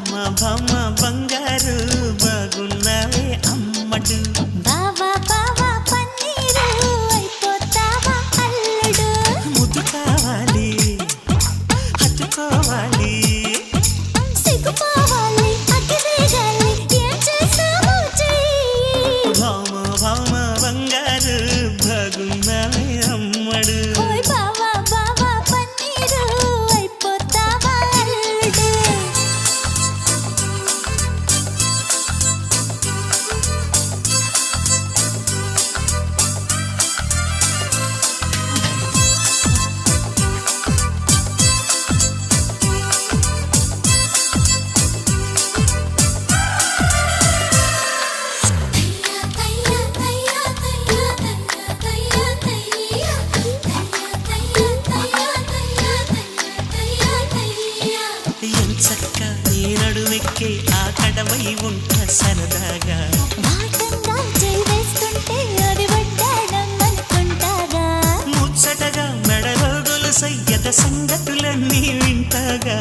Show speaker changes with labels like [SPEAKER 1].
[SPEAKER 1] భామ భామ బంగారు బాగున్నావే అమ్మడు
[SPEAKER 2] బావా బావా పన్నీరు అయిపోతావా అల్లుడు
[SPEAKER 1] ముద్దు కావాలి హత్తుకోవాలి
[SPEAKER 2] సిగ్గుపోవాలి అగ్గిరేగాలి ఏం చేస్తావో చెయ్యి
[SPEAKER 1] భామ భామ బంగారు బాగున్నావే అమ్మడు
[SPEAKER 2] ఓయ్ బావా బావా పన్నీరు అయిపోతావా అల్లుడు
[SPEAKER 1] ఎంచక్క నీ నడుమెక్కే ఆ కడవై ఉంట సరదాగా
[SPEAKER 2] వాటంగా చేయి వేస్తుంటే అది వడ్డాణం అనుకుంటాగా
[SPEAKER 1] ముచ్చటగా మెడలో గొలుసయ్యద సంగతులన్నీ వింటాగా